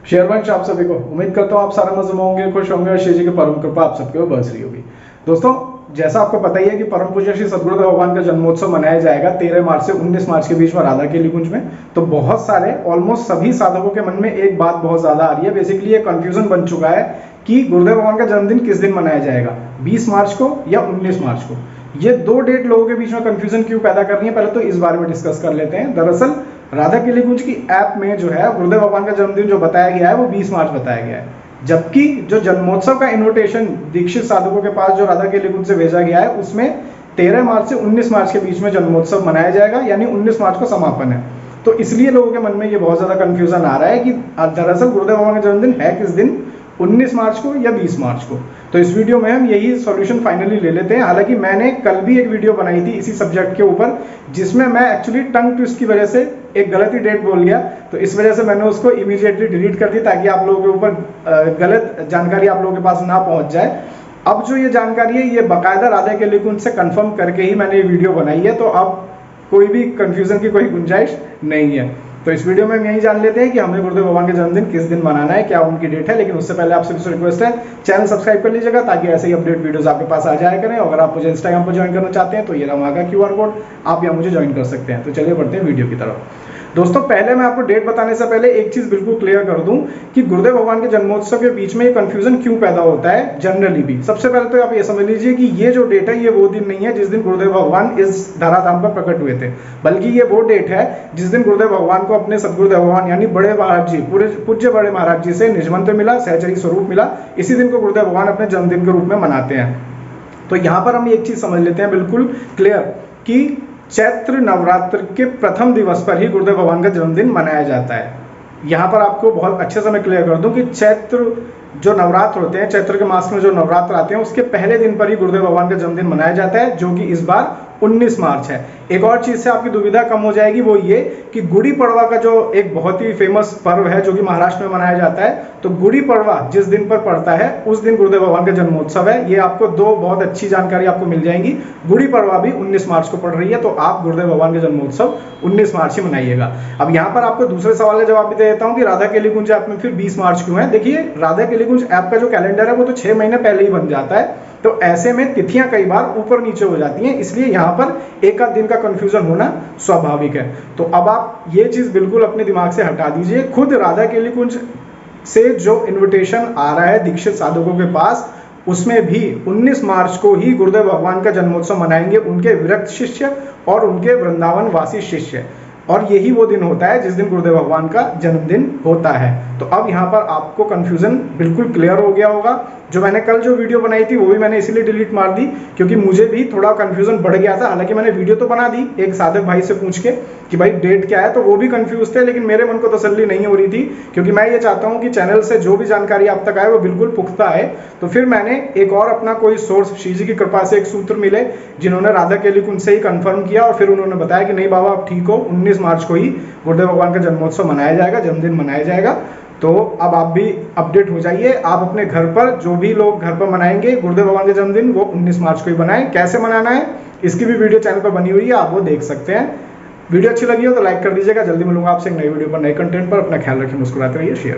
शेयरवंश आप सभी को उम्मीद करता हूँ आप सारे मजे में होंगे, खुश होंगे और श्री जी की परम कृपा आप सबके ऊपर बरस रही होगी। दोस्तों, जैसा आपको पता ही है कि परम पूज्य श्री सद्गुरुदेव भगवान का जन्मोत्सव मनाया जाएगा 13 मार्च से 19 मार्च के बीच में राधा केली कुंज में। तो बहुत सारे ऑलमोस्ट सभी साधकों के मन में एक बात बहुत ज्यादा आ रही है, बेसिकली ये कंफ्यूजन बन चुका है कि गुरुदेव भगवान का जन्मदिन किस दिन मनाया जाएगा, 20 मार्च को या 19 मार्च को। ये दो डेट लोगों के बीच में कंफ्यूजन क्यों पैदा कर रही है, पहले तो इस बारे में डिस्कस कर लेते हैं। दरअसल राधा केली कुंज की ऐप में जो है गुरुदेव भगवान का जन्मदिन जो बताया गया है वो 20 मार्च बताया गया है, जबकि जो जन्मोत्सव का इन्विटेशन दीक्षित साधकों के पास जो राधा केली कुंज से भेजा गया है उसमें 13 मार्च से 19 मार्च के बीच में जन्मोत्सव मनाया जाएगा, यानी 19 मार्च को समापन है। तो इसलिए लोगों के मन में ये बहुत ज्यादा कंफ्यूजन आ रहा है कि दरअसल गुरुदेव भगवान का जन्मदिन है किस दिन, 19 मार्च को या 20 मार्च को। तो इस वीडियो में हम यही सॉल्यूशन फाइनली ले लेते हैं। हालांकि मैंने कल भी एक वीडियो बनाई थी इसी सब्जेक्ट के ऊपर, जिसमें मैं एक्चुअली टंग ट्विस्ट की वजह से एक गलत ही डेट बोल गया, तो इस वजह से मैंने उसको इमीडिएटली डिलीट कर दी ताकि आप लोगों के ऊपर गलत जानकारी आप लोगों के पास ना पहुंच जाए। अब जो ये जानकारी है ये बाकायदा राधा केली कुंज से कंफर्म करके ही मैंने ये वीडियो बनाई है, तो अब कोई भी कंफ्यूजन की कोई गुंजाइश नहीं है। तो इस वीडियो में हम यही जान लेते हैं कि हमें गुरुदेव भगवान का जन्मदिन किस दिन मनाना है, क्या उनकी डेट है। लेकिन उससे पहले आपसे भी रिक्वेस्ट है, चैनल सब्सक्राइब कर लीजिएगा ताकि ऐसे ही अपडेट वीडियोस आपके पास आ जाया करें। अगर आप मुझे इंस्टाग्राम पर ज्वाइन करना चाहते हैं तो ये रहा वहाँ का QR कोड, आप यहाँ मुझे ज्वाइन कर सकते हैं। तो चलिए बढ़ते हैं वीडियो की तरफ। दोस्तों, पहले मैं आपको डेट बताने से पहले एक चीज बिल्कुल क्लियर कर दूं कि गुरुदेव भगवान के जन्मोत्सव के बीच में ये कंफ्यूजन क्यों पैदा होता है जनरली भी। सबसे पहले तो आप ये समझ लीजिए कि ये जो डेट है ये वो दिन नहीं है जिस दिन गुरुदेव भगवान इस धराधाम पर प्रकट हुए थे, बल्कि ये वो डेट है जिस दिन गुरुदेव भगवान को अपने सदगुरुदेव भगवान यानी बड़े महाराज जी, पूज्य बड़े महाराज जी से निजमंत्र मिला, सहचरी स्वरूप मिला। इसी दिन को गुरुदेव भगवान अपने जन्मदिन के रूप में मनाते हैं। तो यहाँ पर हम एक चीज समझ लेते हैं बिल्कुल क्लियर कि चैत्र नवरात्र के प्रथम दिवस पर ही गुरुदेव भगवान का जन्मदिन मनाया जाता है। यहाँ पर आपको बहुत अच्छे से मैं क्लियर कर दूं कि चैत्र जो नवरात्र होते हैं, चैत्र के मास में जो नवरात्र आते हैं उसके पहले दिन पर ही गुरुदेव भगवान का जन्मदिन मनाया जाता है, जो कि इस बार 19 मार्च है। एक और चीज से आपकी दुविधा कम हो जाएगी, वो ये कि गुड़ी पड़वा का जो एक बहुत ही फेमस पर्व है जो कि महाराष्ट्र में मनाया जाता है, तो गुड़ी पड़वा जिस दिन पर पड़ता है उस दिन गुरुदेव भगवान का जन्मोत्सव है। ये आपको दो बहुत अच्छी जानकारी आपको मिल जाएंगी। गुड़ी पड़वा भी 19 मार्च को पड़ रही है, तो आप गुरुदेव भगवान का जन्मोत्सव 19 मार्च ही मनाइएगा। अब यहाँ पर आपको दूसरे सवाल का जवाब भी दे देता हूँ कि राधा केली कुंज ऐप में फिर 20 मार्च क्यों है। देखिए, राधा केली कुंज ऐप का जो कैलेंडर है वो तो 6 महीने पहले ही बन जाता है, तो ऐसे में तिथियां कई बार ऊपर नीचे हो जाती हैं, इसलिए यहाँ पर एक आध दिन का कंफ्यूजन होना स्वाभाविक है। तो अब आप ये चीज बिल्कुल अपने दिमाग से हटा दीजिए। खुद राधा केली कुंज से जो इन्विटेशन आ रहा है दीक्षित साधकों के पास, उसमें भी 19 मार्च को ही गुरुदेव भगवान का जन्मोत्सव मनाएंगे उनके विरक्त शिष्य और उनके वृंदावन वासी शिष्य, और यही वो दिन होता है जिस दिन गुरुदेव भगवान का जन्मदिन होता है। तो अब यहाँ पर आपको कंफ्यूजन बिल्कुल क्लियर हो गया होगा। जो मैंने कल जो वीडियो बनाई थी वो भी मैंने इसीलिए डिलीट मार दी क्योंकि मुझे भी थोड़ा कंफ्यूजन बढ़ गया था। हालांकि मैंने वीडियो तो बना दी एक साधक भाई से पूछ के कि भाई डेट क्या है, तो वो भी कंफ्यूज थे, लेकिन मेरे मन को तसल्ली नहीं हो रही थी क्योंकि मैं ये चाहता हूँ कि चैनल से जो भी जानकारी आप तक आए वो बिल्कुल पुख्ता है। तो फिर मैंने एक और अपना कोई सोर्स, श्री जी की कृपा से एक सूत्र मिले जिन्होंने राधा केली कुंज से ही कंफर्म किया, और फिर उन्होंने बताया कि नहीं बाबा आप ठीक हो, 19 मार्च को ही गुरुदेव भगवान का जन्मोत्सव मनाया जाएगा, जन्मदिन मनाया जाएगा। तो अब आप भी अपडेट हो जाइए। आप अपने घर पर जो भी लोग घर पर मनाएंगे गुरुदेव भगवान का जन्मदिन वो 19 मार्च को ही बनाएं। कैसे मनाना है इसकी भी वीडियो चैनल पर बनी हुई है, आप वो देख सकते हैं। वीडियो अच्छी लगी हो तो लाइक कर दीजिएगा। जल्दी मिलूंगा आपसे एक नई वीडियो पर, नए कंटेंट पर। अपना ख्याल रखिए, मुस्कुराते रहिए। शेयर